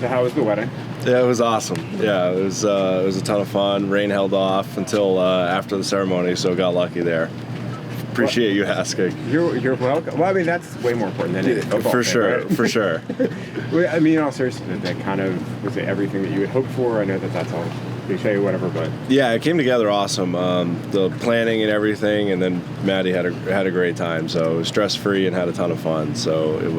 So how was the wedding? Yeah, it was awesome. Yeah, it was a ton of fun. Rain held off until after the ceremony, so got lucky there. Appreciate you asking. You're welcome. Well, I mean, that's way more important than any football For thing, sure, right? for sure. Well, I mean, in all seriousness, that kind of was it everything that you had hoped for? I know that's all cliche, whatever, but Yeah, it came together awesome. The planning and everything, and then Maddie had a great time. So it was stress-free and had a ton of fun. So it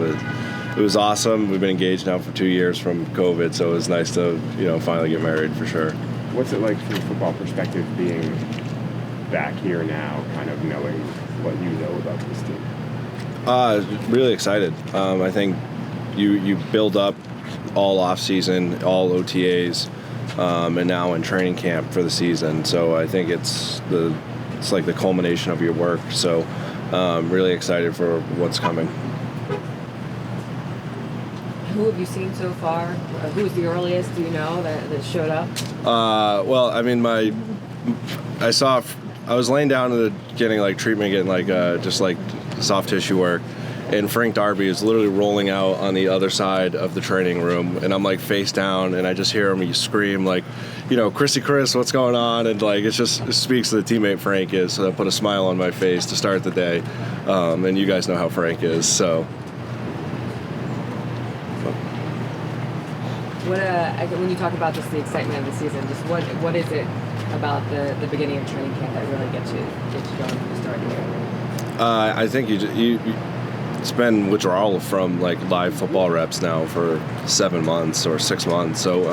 was awesome. We've been engaged now for 2 years from COVID, so it was nice to finally get married for sure. what's it like from a football perspective being back here now, kind of knowing what you know about this team? Really excited. I think you build up all off season, all OTAs, and now in training camp for the season. So I think it's like the culmination of your work. So really excited for what's coming. Who have you seen so far? Who was the earliest, do you know, that showed up? Well, I mean, I was laying down getting treatment, getting just soft tissue work, and Frank Darby is literally rolling out on the other side of the training room, and I'm face down, and I just hear him scream Chrissy Chris, what's going on? And it speaks to the teammate Frank is. So that put a smile on my face to start the day, and you guys know how Frank is, so. When you talk about just the excitement of the season, just what is it about the beginning of training camp that really gets you going from the start here? I think it's been withdrawal from live football reps now for 7 months or 6 months, so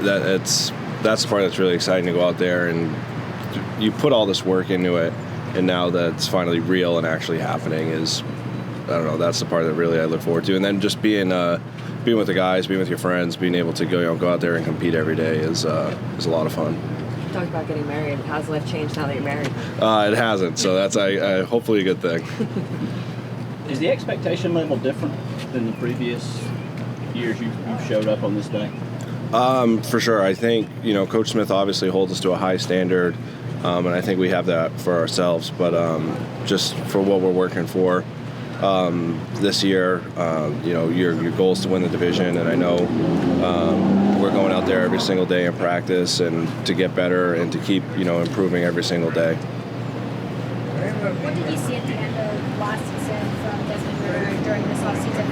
that's the part that's really exciting to go out there, and you put all this work into it, and now that it's finally real and actually happening is, I don't know, that's the part that really I look forward to. And then just being with the guys, being with your friends, being able to go out there and compete every day is a lot of fun. You talked about getting married. How's life changed now that you're married? It hasn't, so that's hopefully a good thing. Is the expectation level different than the previous years you've showed up on this day? For sure. I think, Coach Smith obviously holds us to a high standard, and I think we have that for ourselves, but just for what we're working for, this year, your goal is to win the division, and I know we're going out there every single day in practice and to get better and to keep, improving every single day. What did you see at the end of last season from Desmond Ridder during this offseason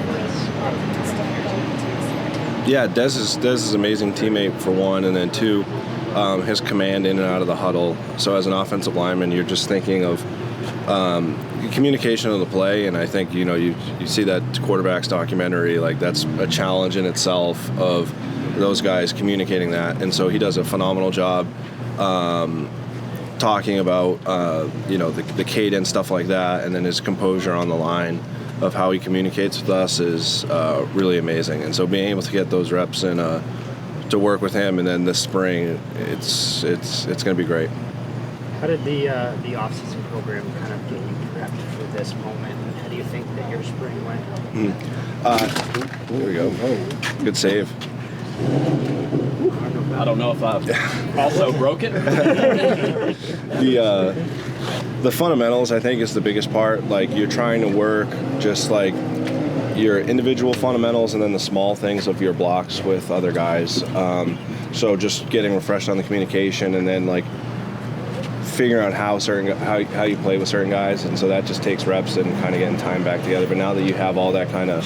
and Yeah, Des is an amazing teammate for one, and then two, his command in and out of the huddle. So as an offensive lineman, you're just thinking of communication of the play, and I think you see that quarterback's documentary, that's a challenge in itself of those guys communicating that, and so he does a phenomenal job talking about the cadence, stuff like that, and then his composure on the line of how he communicates with us is really amazing. And so being able to get those reps and to work with him, and then this spring it's going to be great. How did the off-season program kind of get you prepped for this moment? And how do you think that your spring went? There we go. Good save. I don't know if I've also broke it. The fundamentals, I think, is the biggest part. You're trying to work just your individual fundamentals and then the small things of your blocks with other guys. So just getting refreshed on the communication, and then figuring out how you play with certain guys, and so that just takes reps and kind of getting time back together. But now that you have all that kind of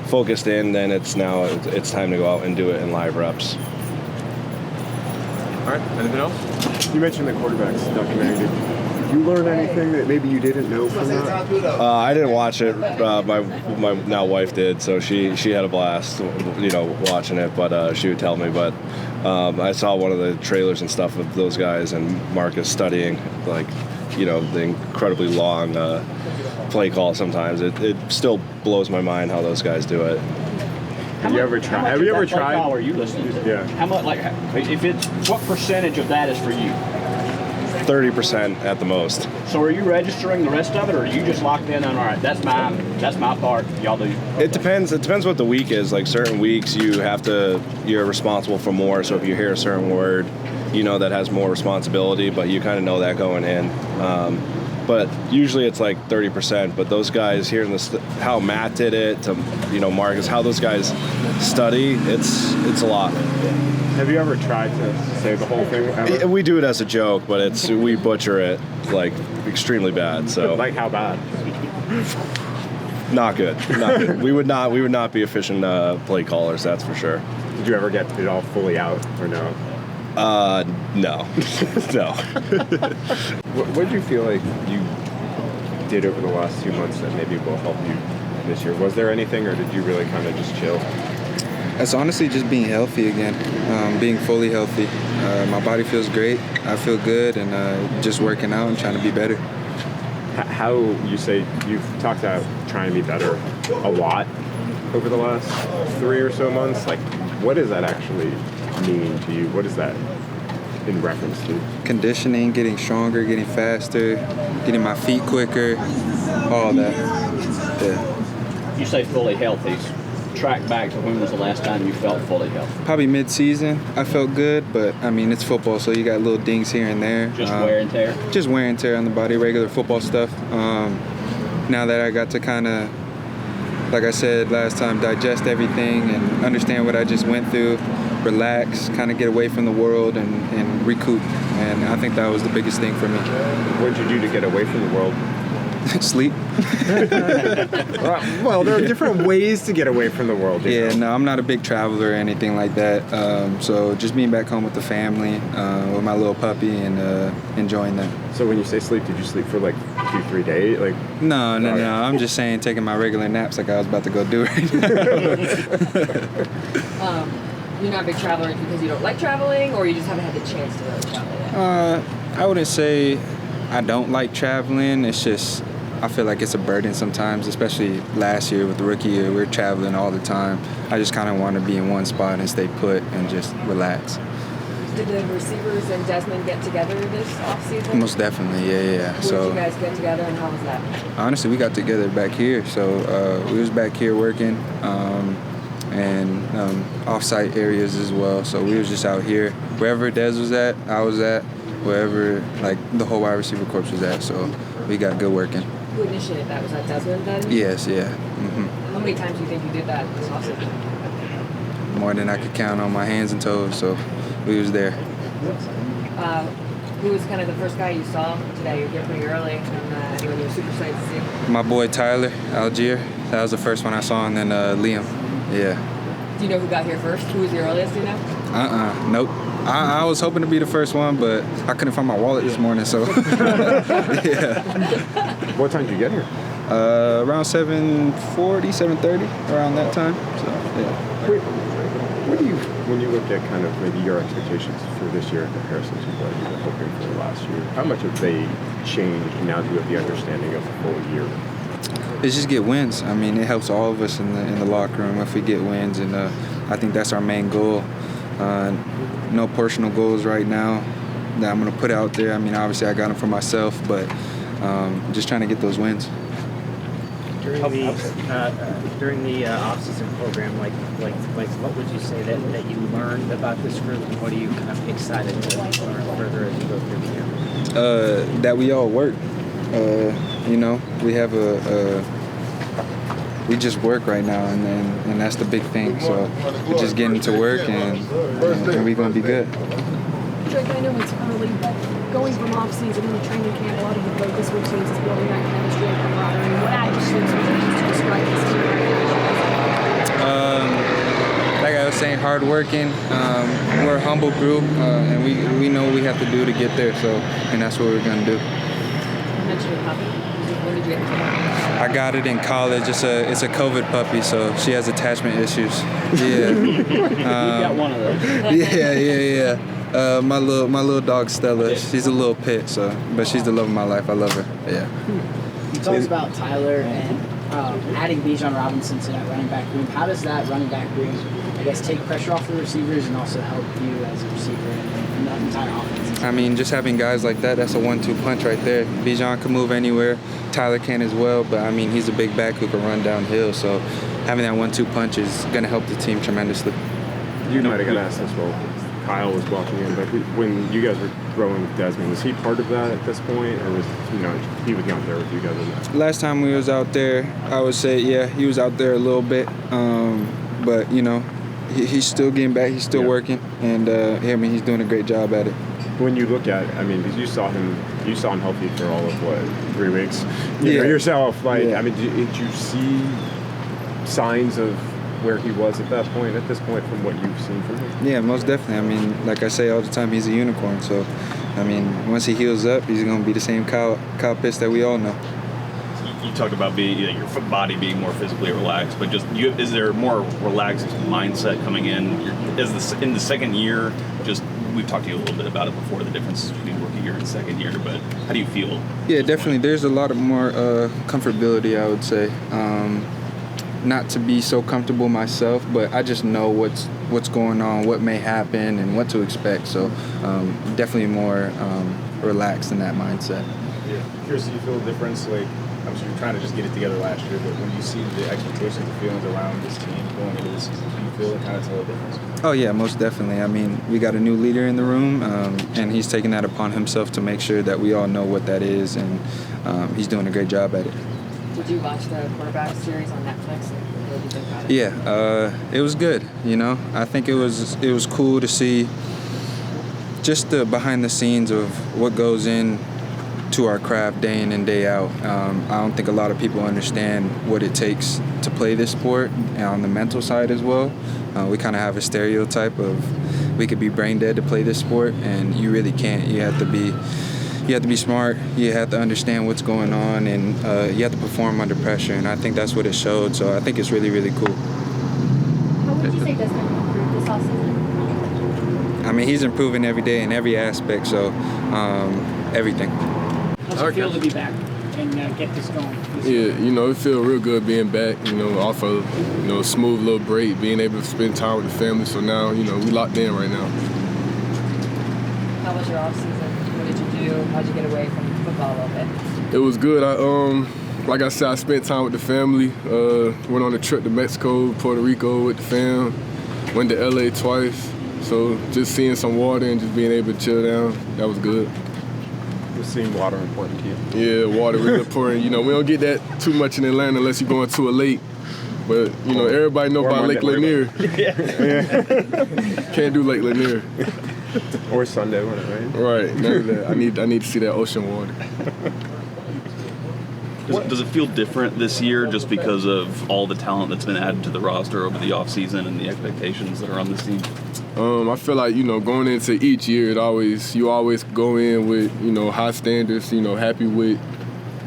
focused in, then it's time to go out and do it in live reps. All right, anything else? You mentioned the quarterback's documentary. Did you learn anything that maybe you didn't know from that? I didn't watch it. My now wife did, so she had a blast, watching it. But she would tell me. But I saw one of the trailers and stuff of those guys and Marcus studying, the incredibly long play call. Sometimes it still blows my mind how those guys do it. Have you ever tried? Call are you listening to? Yeah. How much? What percentage of that is for you? 30% at the most. So are you registering the rest of it, or are you just locked in on, all right, that's my part, y'all do? It depends what the week is. Certain weeks you're responsible for more, so if you hear a certain word, that has more responsibility, but you kind of know that going in. but usually it's like 30%. But those guys here in how Matt did it, to Marcus, how those guys study, it's a lot. Have you ever tried to say the whole thing ever? We do it as a joke, but we butcher it like extremely bad. So Like how bad? not good. Not good. We would not be efficient play callers, that's for sure. Did you ever get it all fully out or no? No. No. What did you feel like you did over the last 2 months that maybe will help you this year? Was there anything, or did you really kind of just chill? It's honestly just being healthy again, being fully healthy. My body feels great. I feel good, and just working out and trying to be better. How you say you've talked about trying to be better a lot over the last 3 or so months. Like, what does that actually mean to you? What is that in reference to? Conditioning, getting stronger, getting faster, getting my feet quicker, all that. Yeah. You say fully healthy. Track back to when was the last time you felt fully healthy? Probably mid-season. I felt good, but I mean, it's football, so you got little dings here and there. Just wear and tear? Just wear and tear on the body, regular football stuff. Now that I got to kind of, like I said last time, digest everything and understand what I just went through, relax, kind of get away from the world and recoup. And I think that was the biggest thing for me. What did you do to get away from the world? Sleep. Well, there are different ways to get away from the world. Yeah, no, I'm not a big traveler or anything like that. So just being back home with the family, with my little puppy, and enjoying that. So when you say sleep, did you sleep for like 2-3 days? Like No. I'm just saying taking my regular naps like I was about to go do right now. You're not a big traveler because you don't like traveling, or you just haven't had the chance to really travel yet? I wouldn't say I don't like traveling. It's just I feel like it's a burden sometimes, especially last year with the rookie year. We're traveling all the time. I just kind of want to be in one spot and stay put and just relax. Did the receivers and Desmond get together this offseason? Most definitely, yeah. Where So did you guys get together, and how was that? honestly, we got together back here. So we was back here working and off-site areas as well. So we was just out here. Wherever Des was at, I was at. Wherever like the whole wide receiver corps was at. So we got good working. Who initiated that? Was that Desmond then? Yes, yeah. Mm-hmm. How many times do you think you did that this offseason? More than I could count on my hands and toes. So we was there. Who was kind of the first guy you saw today? You're here pretty early, and you were super excited to see. My boy Tyler Algier. That was the first one I saw, and then Liam. Yeah. Do you know who got here first? Who was the earliest, do you know? Nope. I was hoping to be the first one, but I couldn't find my wallet this morning, so. Yeah. What time did you get here? Around 7:40, 7:30, around that time. So, yeah. Wait, what do you, when you look at kind of maybe your expectations for this year in comparison to what you were hoping for last year, how much have they changed now that you have the understanding of the full year? It's just get wins. I mean, it helps all of us in the locker room if we get wins, and I think that's our main goal. No personal goals right now that I'm going to put out there. I mean, obviously I got them for myself, but just trying to get those wins. During the off-season program, like what would you say that you learned about this group, and what are you kind of excited to learn further as you go through the year? That we all work. We have we just work right now, and that's the big thing. So we're just getting to work, and we're going to be good. Drake, I know it's early, but going from off-season into training camp, a lot of the focus we've seen is building that chemistry and camaraderie. What attitudes would you use to describe this team right now? Like I was saying, hardworking. We're a humble group, and we know what we have to do to get there. And that's what we're going to do. You mentioned your puppy. When did you get it? I got it in college. It's a COVID puppy, so she has attachment issues. Yeah. You got one of those. Yeah. My little dog Stella. She's a little pit, but she's the love of my life. I love her. Yeah. You talked about Tyler and adding Bijan Robinson to that running back room. How does that running back room, I guess, take pressure off the receivers and also help you as a receiver and the entire offense? I mean, just having guys like that's a 1-2 punch right there. Bijan can move anywhere. Tyler can as well, but I mean, he's a big back who can run downhill. So having that 1-2 punch is going to help the team tremendously. You might have got asked this, well, Kyle was walking in, but when you guys were throwing with Desmond, was he part of that at this point, or was he was out there with you guys in that? Last time we was out there, I would say, yeah, he was out there a little bit. But, he's still getting back. He's still working. And, he's doing a great job at it. When you look at it, you saw him healthy for all of, 3 weeks? You know yourself. Did you see signs of where he was at this point from what you've seen from him? Yeah, most definitely. Like I say all the time, he's a unicorn. So, once he heals up, he's going to be the same Kyle Pitts that we all know. You talked about your body being more physically relaxed, but is there a more relaxed mindset coming in? In the second year, we've talked to you a little bit about it before, the difference between rookie year and second year, but how do you feel? Yeah, definitely. There's a lot of more comfortability, I would say. Not to be so comfortable myself, but I just know what's going on, what may happen, and what to expect. So definitely more relaxed in that mindset. Yeah. Curious, do you feel a difference? I'm sure you're trying to just get it together last year, but when you see the expectations and feelings around this team going into this season, do you feel it kind of tell a difference? Oh, yeah, most definitely. We got a new leader in the room, and he's taking that upon himself to make sure that we all know what that is, and he's doing a great job at it. Did you watch the quarterback series on Netflix? What did you think about it? Yeah, it was good. I think it was cool to see just the behind the scenes of what goes in to our craft day in and day out. I don't think a lot of people understand what it takes to play this sport, and on the mental side as well. We kind of have a stereotype of we could be brain dead to play this sport, and you really can't. You have to be smart. You have to understand what's going on, and you have to perform under pressure. And I think that's what it showed. So I think it's really, really cool. How would you say Desmond improved this offseason? He's improving every day in every aspect. So everything. How's it feel to be back and get this going? Yeah, it feels real good being back, off of, a smooth little break, being able to spend time with the family. So now, we locked in right now. How was your off-season? What did you do? How'd you get away from football a little bit? It was good. Like I said, I spent time with the family. Went on a trip to Mexico, Puerto Rico with the fam. Went to LA twice. So just seeing some water and just being able to chill down, that was good. Seeing water important to you? Yeah, water really important. We don't get that too much in Atlanta unless you're going to a lake. But, everybody know about Lake Lanier. Can't do Lake Lanier. Or Sunday when it rains. Right, none of that. I need to see that ocean water. Does it feel different this year just because of all the talent that's been added to the roster over the offseason and the expectations that are on this team? I feel like, going into each year, you always go in with, high standards, happy with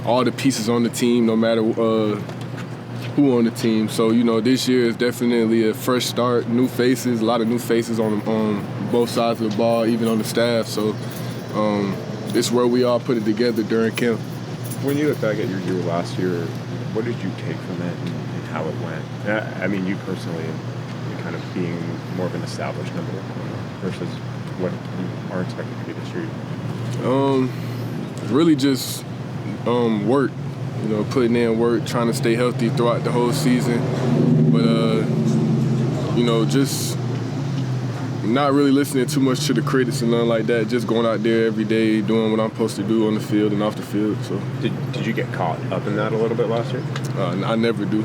all the pieces on the team, no matter who on the team. So, this year is definitely a fresh start, new faces, a lot of new faces on both sides of the ball, even on the staff. So it's where we all put it together during camp. When you look back at your year last year, what did you take from it and how it went? You personally, kind of being more of an established number one versus what you are expected to be this year? Really just work. Putting in work, trying to stay healthy throughout the whole season. But, just not really listening too much to the critics and nothing like that. Just going out there every day, doing what I'm supposed to do on the field and off the field. So, did you get caught up in that a little bit last year? I never do.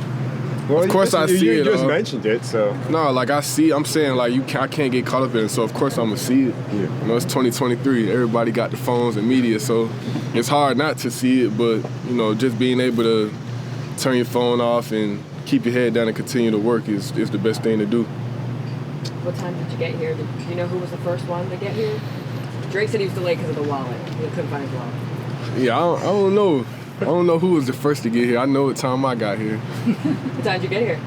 Well, of course I see it. You just mentioned it, so. No, I see. I'm saying I can't get caught up in it. So of course I'm gonna see it. Yeah. It's 2023. Everybody got the phones and media, so it's hard not to see it. But just being able to turn your phone off and keep your head down and continue to work is the best thing to do. What time did you get here? Do you know who was the first one to get here? Drake said he was delayed because of the wallet. He couldn't find his wallet. Yeah, I don't know. I don't know who was the first to get here. I know what time I got here. What time did you get here?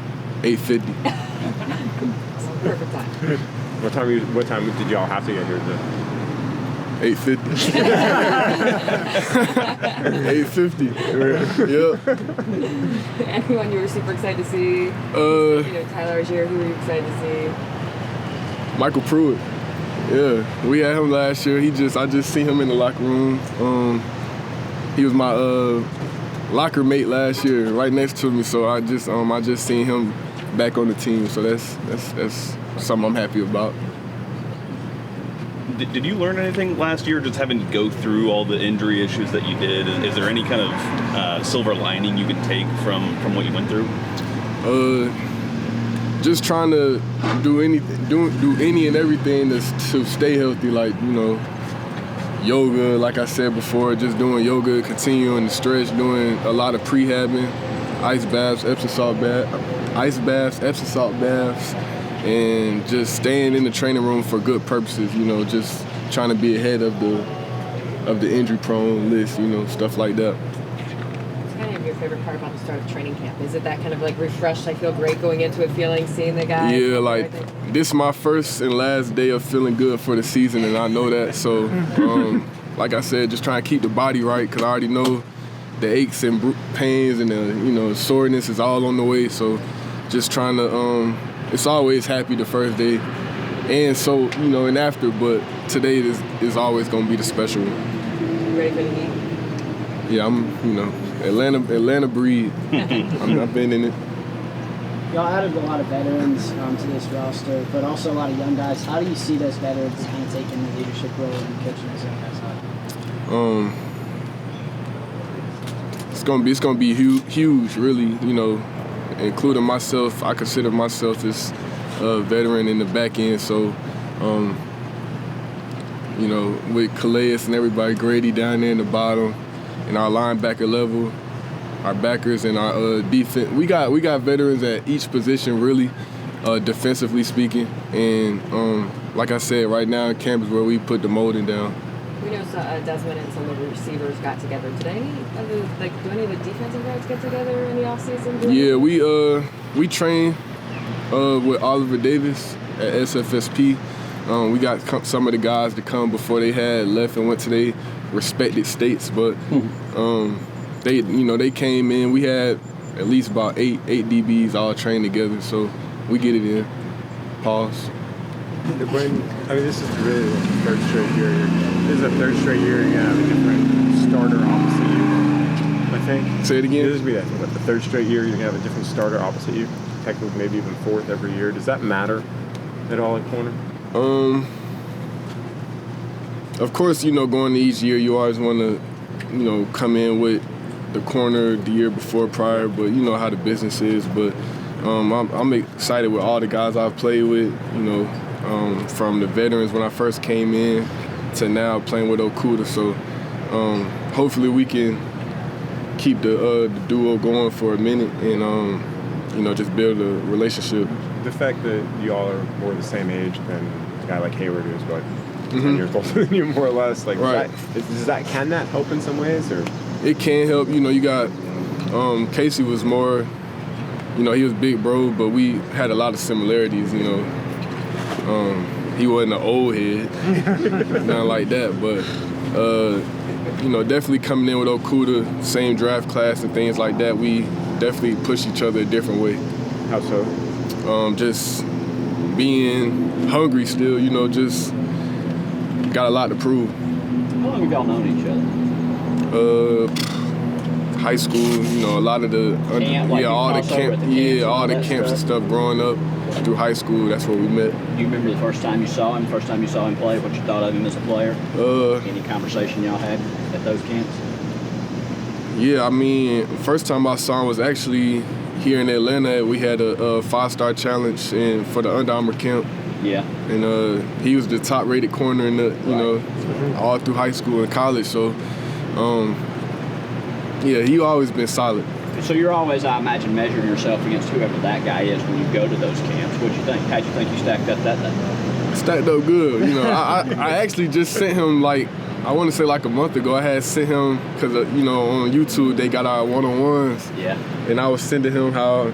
8:50. Perfect time. What time did y'all have to get here? 8:50. 8:50. Yep. Anyone you were super excited to see? Tyler Algier, who were you excited to see? Michael Pruitt. Yeah, we had him last year. I just seen him in the locker room. He was my locker mate last year, right next to me. So I just seen him back on the team. So that's something I'm happy about. did you learn anything last year, just having to go through all the injury issues that you did? Is there any kind of silver lining you can take from what you went through? Just trying to do any and everything to stay healthy, like, you know, yoga, like I said before, just doing yoga, continuing to stretch, doing a lot of prehabbing, ice baths, Epsom salt baths, and just staying in the training room for good purposes, you know, just trying to be ahead of the injury-prone list, you know, stuff like that. What's kind of your favorite part about the start of training camp? Is it that kind of like refreshed, I feel great going into it, seeing the guys? Yeah, like this is my first and last day of feeling good for the season, and I know that. So, like I said, just trying to keep the body right, because I already know the aches and pains and the, you know, soreness is all on the way. So, just trying to. It's always happy the first day, and so, you know, and after. But today is always gonna be the special one. You ready for the heat? Yeah, I'm. You know, Atlanta breed. I've been in it. Y'all added a lot of veterans to this roster, but also a lot of young guys. How do you see those veterans kind of taking the leadership role and coaching those young guys up? It's gonna be huge, really. You know, including myself. I consider myself as a veteran in the back end. So, you know, with Calais and everybody, Grady down there in the bottom, and our linebacker level, our backers and our defense. We got veterans at each position, really, defensively speaking. And like I said, right now in camp is where we put the molding down. We know Desmond and some of the receivers got together. Did any of do any of the defensive guys get together in the offseason? Yeah, we train with Oliver Davis at SFSP. We got some of the guys to come before they had left and went to their respected states, but they came in. We had at least about eight DBs all trained together, so we get it in. Pause. This is really the third straight year. This is the third straight year you're gonna have a different starter opposite you, I think. Say it again. This will be the third straight year you're gonna have a different starter opposite you. Technically, maybe even fourth every year. Does that matter at all at corner? Of course, you know, going to each year, you always want to, you know, come in with the corner the year before prior, but you know how the business is. But I'm excited with all the guys I've played with, you know, from the veterans when I first came in to now playing with Okuda. So hopefully we can keep the duo going for a minute and, you know, just build a relationship. The fact that you all are more the same age than a guy like Hayward, who's what, 10 years older than you, more or less. Like, right. Can that help in some ways, or? It can help. You know, you got Casey was more, you know, he was big bro, but we had a lot of similarities. You know, he wasn't an old head, nothing like that. But you know, definitely coming in with Okuda, same draft class and things like that, we definitely push each other a different way. How so? Just being hungry still, you know, just got a lot to prove. How long have y'all known each other? High school, you know, a lot of the all the camps and stuff growing up through high school. That's where we met. Do you remember the first time you saw him play? What you thought of him as a player? Any conversation y'all had at those camps? Yeah, I mean, first time I saw him was actually here in Atlanta. We had a 5-star challenge for the Under Armour camp. Yeah. And he was the top-rated corner in the, you know, all through high school and college. So, yeah, he always been solid. So you're always, I imagine, measuring yourself against whoever that guy is when you go to those camps. What'd you think? How'd you think you stacked up that day? Stacked up good. You know, I actually just sent him, like, I want to say like a month ago, I had sent him, because, you know, on YouTube, they got our one-on-ones. Yeah. And I was sending him how,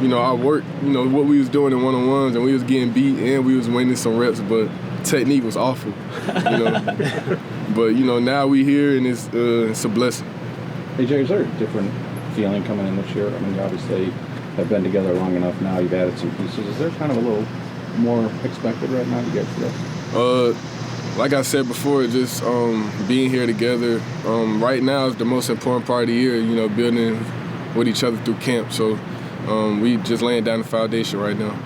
you know, our work, you know, what we was doing in one-on-ones, and we was getting beat and we was winning some reps, but technique was awful, you know. But, you know, now we here and it's a blessing. Hey, Jay, is there a different feeling coming in this year? I mean, you obviously have been together long enough now. You've added some pieces. Is there kind of a little more expected right now to get through? Like I said before, just being here together. Right now is the most important part of the year, you know, building with each other through camp. So we just laying down the foundation right now.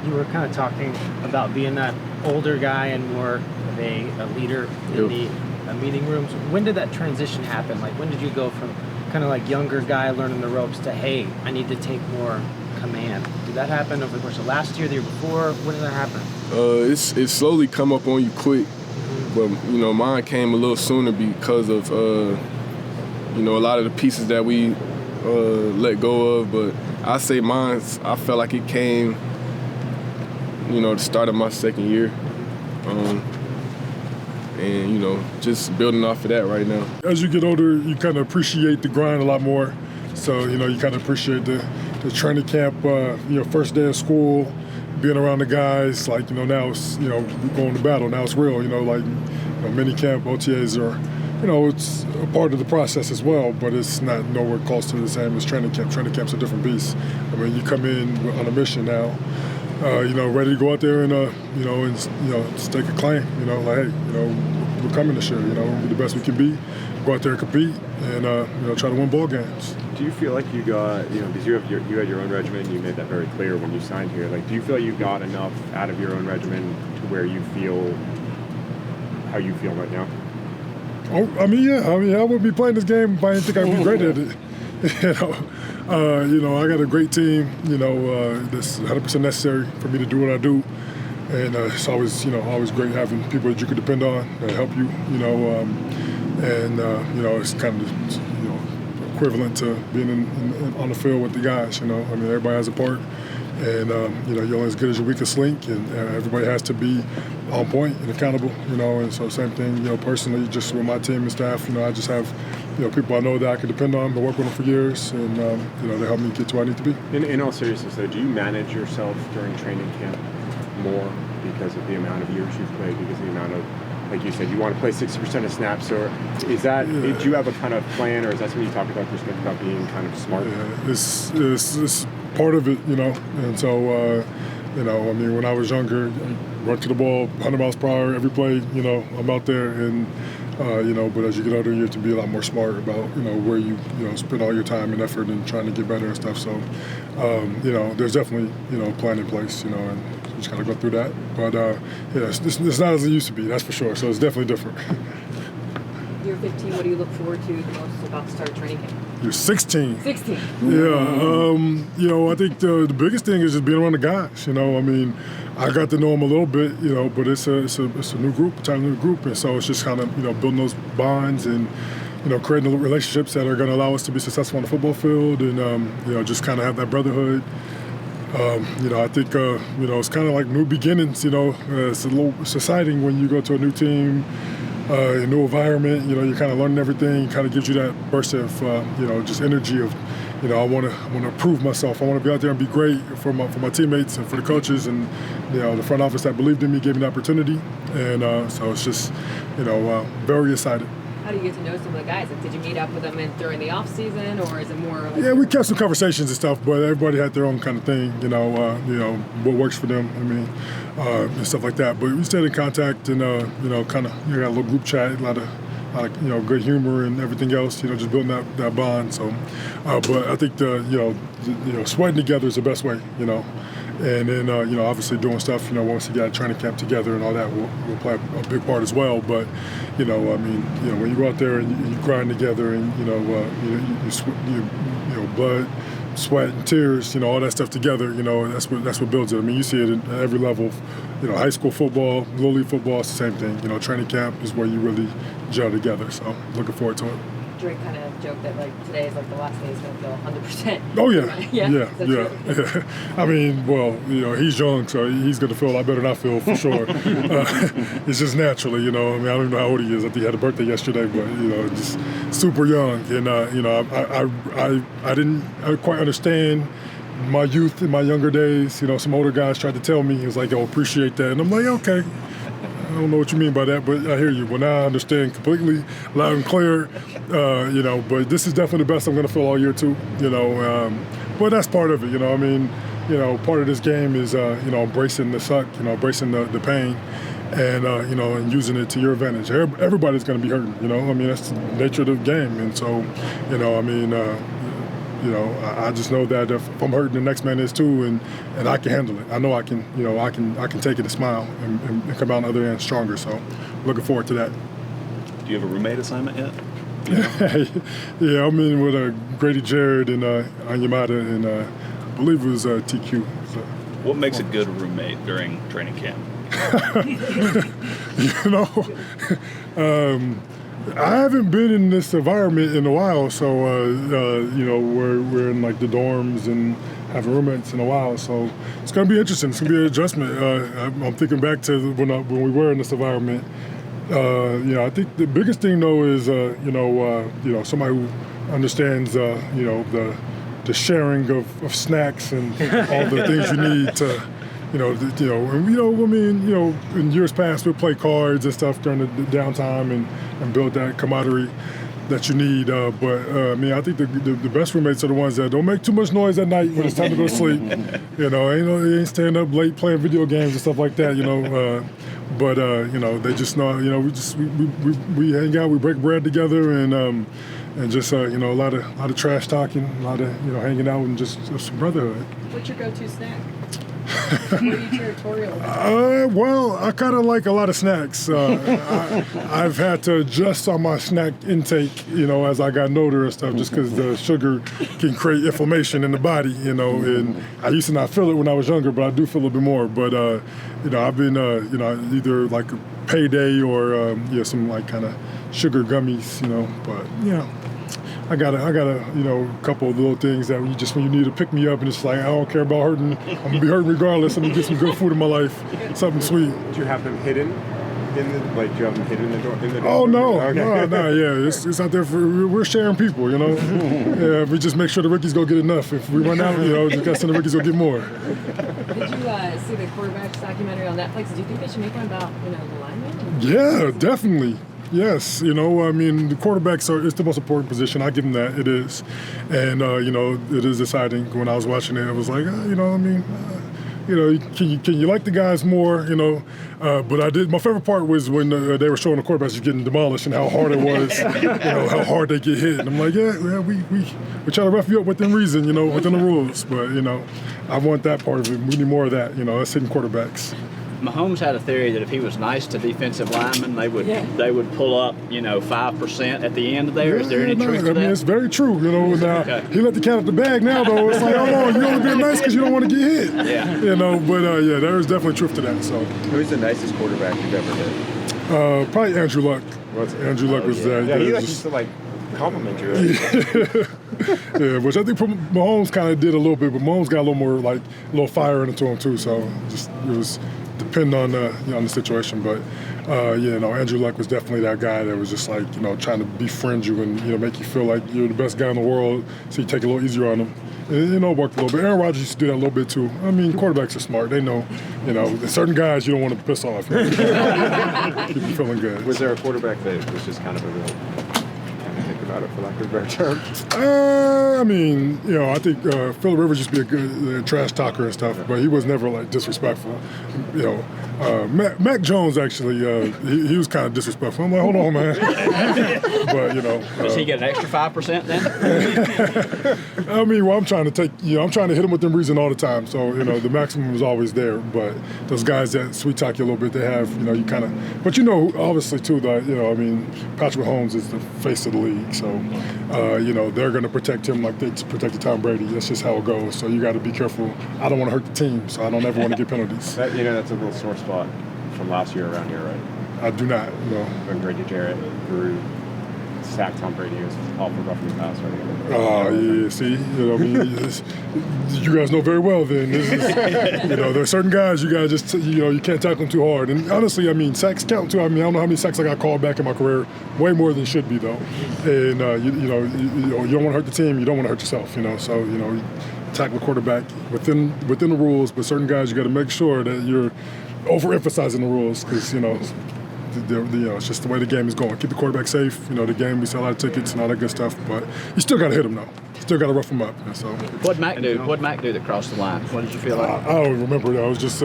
You were kind of talking about being that older guy and more of a leader in the meeting rooms. When did that transition happen? Like, when did you go from kind of like younger guy learning the ropes to, hey, I need to take more command? Did that happen over the course of last year, the year before? When did that happen? It slowly come up on you quick, but mine came a little sooner because of a lot of the pieces that we let go of. But I say mine, I felt like it came, the start of my second year. And, just building off of that right now. As you get older, you kind of appreciate the grind a lot more. So, you kind of appreciate the training camp, first day of school, being around the guys. Like, now it's, we're going to battle. Now it's real, mini camp, OTAs are, it's a part of the process as well, but it's not nowhere close to the same as training camp. Training camp's a different beast. I mean, you come in on a mission now. Ready to go out there and, stake a claim, hey, we're coming this year, we'll be the best we can be, go out there and compete and, try to win ball games. Do you feel like you got, because you had your own regimen, you made that very clear when you signed here, like, do you feel like you got enough out of your own regimen to where you feel how you feel right now? Oh, I wouldn't be playing this game if I didn't think I'd be great at it. I got a great team, that's 100% necessary for me to do what I do. And it's always, always great having people that you can depend on that help you, it's kind of, equivalent to being on the field with the guys, everybody has a part. And, you're only as good as your weakest link, and everybody has to be on point and accountable, and so same thing, personally, just with my team and staff, I just have, people I know that I can depend on, been working with them for years, and, they help me get to where I need to be. In all seriousness, though, do you manage yourself during training camp more because of the amount of years you've played, because of the amount of, like you said, you want to play 60% of snaps, or is that, do you have a kind of plan, or is that something you talk about, perspective about being kind of smart? Yeah, it's part of it, and so, when I was younger, I run to the ball 100 miles per hour every play, I'm out there, and, but as you get older, you have to be a lot more smart about, where you, spend all your time and effort and trying to get better and stuff, so, there's definitely, a plan in place, and you just gotta go through that, but, it's not as it used to be, that's for sure, so it's definitely different. You're 15, what do you look forward to the most about the start of training camp? You're 16. 16. Yeah, I think the biggest thing is just being around the guys. I got to know them a little bit, but it's a new group, a tiny new group, and so it's just kind of building those bonds and creating the relationships that are going to allow us to be successful on the football field, and just kind of have that brotherhood. I think it's kind of like new beginnings. It's exciting when you go to a new team. A new environment, you're kind of learning everything. Kind of gives you that burst of, just energy of, I want to prove myself. I want to be out there and be great for my teammates and for the coaches and, the front office that believed in me, gave me the opportunity, and so it's just, very excited. How do you get to know some of the guys? Like, did you meet up with them during the off season, or is it more like? Yeah, we kept some conversations and stuff, but everybody had their own kind of thing. What works for them. And stuff like that. But we stayed in contact, and kind of got a little group chat, a lot of good humor and everything else. Just building that bond. So, but I think sweating together is the best way. And then, obviously doing stuff, once we got a training camp together and all that will play a big part as well. But, when you go out there and you grind together and, blood, sweat, and tears, all that stuff together, that's what builds it. You see it at every level of, high school football, little league football, it's the same thing. Training camp is where you really gel together. So looking forward to it. Drake kind of joked that today is the last day he's going to feel 100%. Oh yeah, yeah. He's young, so he's going to feel a lot better than I feel for sure. It's just naturally, I don't even know how old he is. I think he had a birthday yesterday, but just super young, and I didn't quite understand my youth in my younger days. Some older guys tried to tell me, he was like, "Oh, appreciate that," and I'm like, "Okay." I don't know what you mean by that, but I hear you. Well, now I understand completely, loud and clear, but this is definitely the best I'm going to feel all year, too, but that's part of it, part of this game is, embracing the suck, embracing the pain and, and using it to your advantage. Everybody's going to be hurting, that's the nature of the game, and so, I just know that if I'm hurting, the next man is too, and I can handle it. I know I can, I can take it and smile and come out on the other end stronger. So, looking forward to that. Do you have a roommate assignment yet? Yeah, I'm in with Grady Jarrett and Anyamata, and I believe it was TQ. So. What makes a good roommate during training camp? I haven't been in this environment in a while, so we're in like the dorms and having roommates in a while, so it's gonna be interesting. It's gonna be an adjustment. I'm thinking back to when we were in this environment. I think the biggest thing though is somebody who understands the sharing of snacks and all the things you need to. In years past we play cards and stuff during the downtime and build that camaraderie that you need. I think the best roommates are the ones that don't make too much noise at night when it's time to go to sleep. They ain't staying up late playing video games and stuff like that. They just know. We hang out, we break bread together, and just a lot of trash talking, a lot of hanging out, and just some brotherhood. What's your go-to snack? What are you territorial about? Well, I kind of like a lot of snacks. I've had to adjust on my snack intake, as I got older and stuff, just because the sugar can create inflammation in the body, and I used to not feel it when I was younger, but I do feel a bit more. But, I've been, either like a Payday or, some like kind of sugar gummies, but, I got a couple of little things that when you need to pick me up, and it's like I don't care about hurting. I'm gonna be hurting regardless. I'm gonna get some good food in my life, something sweet. Do you have them hidden do you have them hidden in the door? Oh no, okay. no, yeah, it's out there we're sharing people, Yeah, we just make sure the rookies go get enough. If we run out, just gotta send the rookies go get more. Did you see the quarterbacks documentary on Netflix? Do you think they should make one about the linemen? Yeah, definitely. Yes, the quarterbacks it's the most important position. I give them that. It is. And, it is exciting. When I was watching it, I was like, can you like the guys more, but my favorite part was when they were showing the quarterbacks just getting demolished and how hard it was, how hard they get hit. And I'm like, we try to rough you up within reason, within the rules. But, I want that part of it. We need more of that, us hitting quarterbacks. Mahomes had a theory that if he was nice to defensive linemen, they would pull up, 5% at the end of there. Is there any truth to that? It's very true. Now okay. He let the cat out the bag. Now though, it's like, you're only being nice because you don't want to get hit. Yeah. There is definitely truth to that. So. Who's the nicest quarterback you've ever hit? Probably Andrew Luck. Andrew Luck was that. Yeah, he used to compliment you. Yeah, which I think Mahomes kind of did a little bit, but Mahomes got a little more a little fire into him too. So it was. Depend on the situation, but Andrew Luck was definitely that guy that was just trying to befriend you and make you feel like you're the best guy in the world, so you take it a little easier on them. And, it worked a little bit. Aaron Rodgers used to do that a little bit too. I mean, quarterbacks are smart. They know, certain guys you don't want to piss off. Keep you feeling good. Was there a quarterback that was just kind of a real? Think about it, for lack of a better term. I think Phillip Rivers used to be a good trash talker and stuff, but he was never disrespectful. Mac Jones actually, he was kind of disrespectful. I'm like, hold on, man. But does he get an extra 5% then? I'm trying to I'm trying to hit him within reason all the time. So the maximum is always there. But those guys that sweet talk you a little bit, they have you kind of. But obviously too that Patrick Mahomes is the face of the league, so they're going to protect him like they protected Tom Brady. That's just how it goes. So you got to be careful. I don't want to hurt the team, so I don't ever want to get penalties. That's a little sore spot from last year around here, right? I do not. No. When Grady Jarrett grew. Sacked Tom Brady. It was all for roughing the pass, right? Oh, yeah. See, you guys know very well. Then this is, there are certain guys you guys just you can't tackle them too hard. And honestly, sacks count too. I don't know how many sacks I got called back in my career. Way more than should be though. And you don't want to hurt the team. You don't want to hurt yourself. So tackle the quarterback within the rules. But certain guys you got to make sure that you're overemphasizing the rules because it's just the way the game is going. Keep the quarterback safe. The game, we sell a lot of tickets and all that good stuff, but you still got to hit him, though. You still got to rough him up. So. What'd Mac do? What'd Mac do that crossed the line? What did you feel like? I don't remember. It was just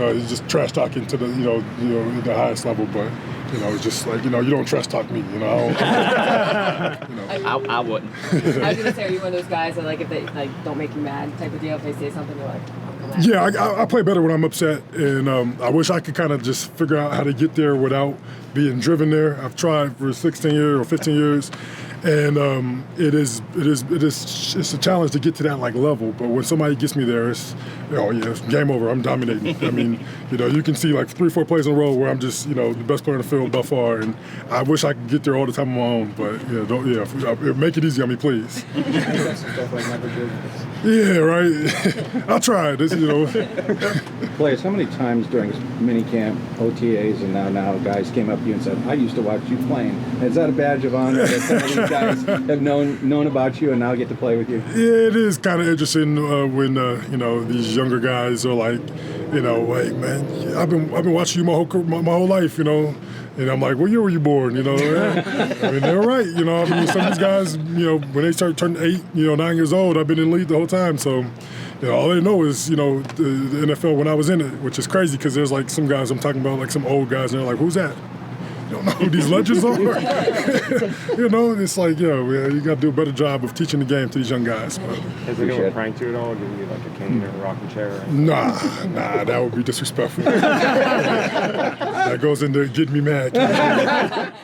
trash talking to the the highest level, but. It's just like, you don't trash talk me, I wouldn't. I was gonna say, are you one of those guys that if they don't make you mad type of deal? If they say something, you're like, yeah, I play better when I'm upset, and I wish I could kind of just figure out how to get there without being driven there. I've tried for 16 years or 15 years, and it's a challenge to get to that level. But when somebody gets me there, it's it's game over. I'm dominating. I mean, you can see 3-4 plays in a row where I'm just the best player in the field by far, and I wish I could get there all the time on my own. But make it easy on me, please. Yeah, right. I'll try this. Players, how many times during mini camp, OTAs, and now guys came up to you and said, "I used to watch you playing"? Is that a badge of honor that some of these guys have known about you and now get to play with you? Yeah, it is kind of interesting when these younger guys are like, hey man, I've been watching you my whole life, And I'm like, what year were you born? I mean, they're right. I mean, some of these guys, when they start turning 8, 9 years old, I've been in the league the whole time. So, all they know is, the NFL when I was in it, which is crazy because there's some guys I'm talking about, some old guys, and they're like, who's that? You don't know who these legends are. It's like, you got to do a better job of teaching the game to these young guys. But. Has anyone pranked you at all? Giving you a cane or a rocking chair? Nah, that would be disrespectful. That goes into getting me mad.